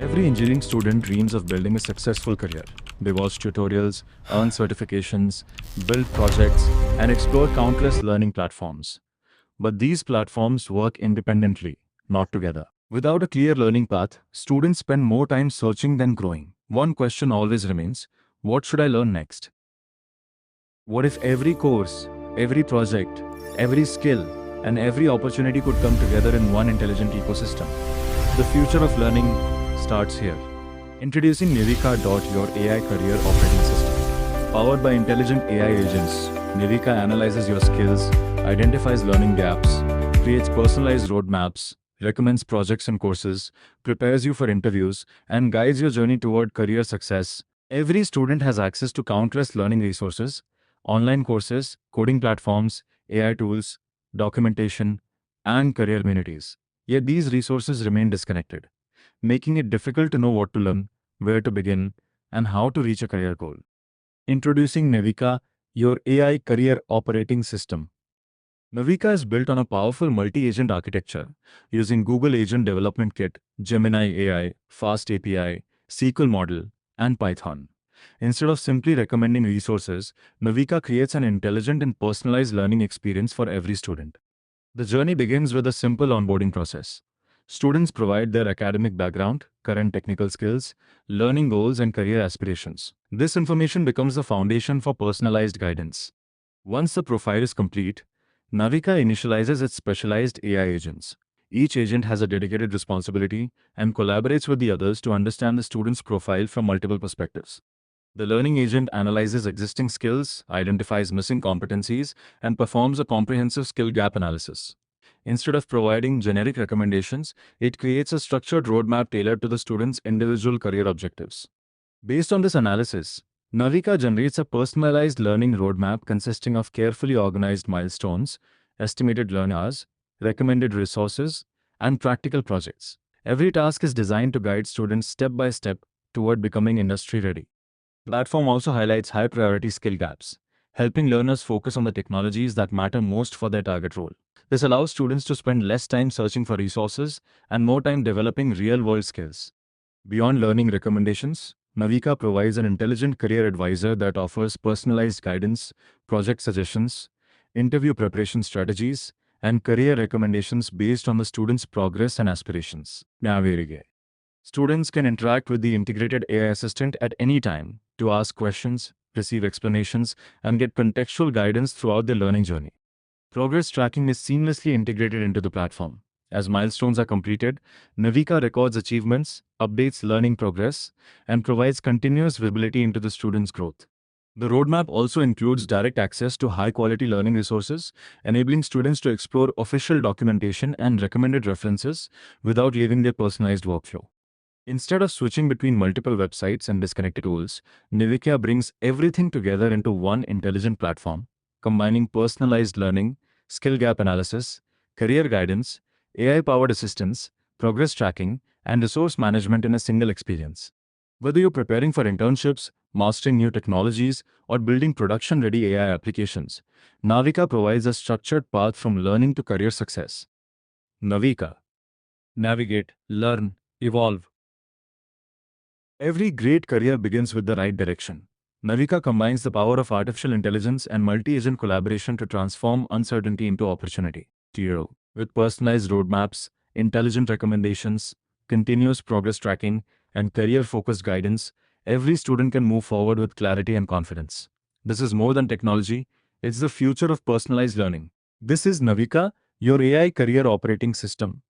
Every engineering student dreams of building a successful career. They watch tutorials, earn certifications, build projects, and explore countless learning platforms. But these platforms work independently, not together. Without a clear learning path, students spend more time searching than growing. One question always remains: what should I learn next? What if every course, every project, every skill, and every opportunity could come together in one intelligent ecosystem? The future of learning starts here. Introducing Nivika. Your AI career operating system. Powered by intelligent AI agents, Nivika analyzes your skills, identifies learning gaps, creates personalized roadmaps, recommends projects and courses, prepares you for interviews, and guides your journey toward career success. Every student has access to countless learning resources, online courses, coding platforms, AI tools, documentation, and career communities. Yet these resources remain disconnected, making it difficult to know what to learn, where to begin, and how to reach a career goal. Introducing Navika, your AI career operating system. Navika is built on a powerful multi-agent architecture using Google Agent Development Kit, Gemini AI, Fast API, SQL model, and Python. Instead of simply recommending resources, Navika creates an intelligent and personalized learning experience for every student. The journey begins with a simple onboarding process. Students provide their academic background, current technical skills, learning goals, and career aspirations. This information becomes the foundation for personalized guidance. Once the profile is complete, Navika initializes its specialized AI agents. Each agent has a dedicated responsibility and collaborates with the others to understand the student's profile from multiple perspectives. The learning agent analyzes existing skills, identifies missing competencies, and performs a comprehensive skill gap analysis. Instead of providing generic recommendations, it creates a structured roadmap tailored to the student's individual career objectives. Based on this analysis, Navika generates a personalized learning roadmap consisting of carefully organized milestones, estimated learn hours, recommended resources, and practical projects. Every task is designed to guide students step by step toward becoming industry ready. Platform also highlights high priority skill gaps, helping learners focus on the technologies that matter most for their target role. This allows students to spend less time searching for resources and more time developing real world skills. Beyond learning recommendations, Navika provides an intelligent career advisor that offers personalized guidance, project suggestions, interview preparation strategies, and career recommendations based on the student's progress and aspirations. Navirige. Students can interact with the integrated AI assistant at any time to ask questions, receive explanations, and get contextual guidance throughout their learning journey. Progress tracking is seamlessly integrated into the platform. As milestones are completed, Navika records achievements, updates learning progress, and provides continuous visibility into the student's growth. The roadmap also includes direct access to high-quality learning resources, enabling students to explore official documentation and recommended references without leaving their personalized workflow. Instead of switching between multiple websites and disconnected tools, Nivika brings everything together into one intelligent platform, combining personalized learning, skill gap analysis, career guidance, AI-powered assistance, progress tracking, and resource management in a single experience. Whether you're preparing for internships, mastering new technologies, or building production-ready AI applications, Navika provides a structured path from learning to career success. Navika. Navigate, learn, evolve. Every great career begins with the right direction. Navika combines the power of artificial intelligence and multi-agent collaboration to transform uncertainty into opportunity. Zero. With personalized roadmaps, intelligent recommendations, continuous progress tracking, and career-focused guidance, every student can move forward with clarity and confidence. This is more than technology, it's the future of personalized learning. This is Navika, your AI career operating system.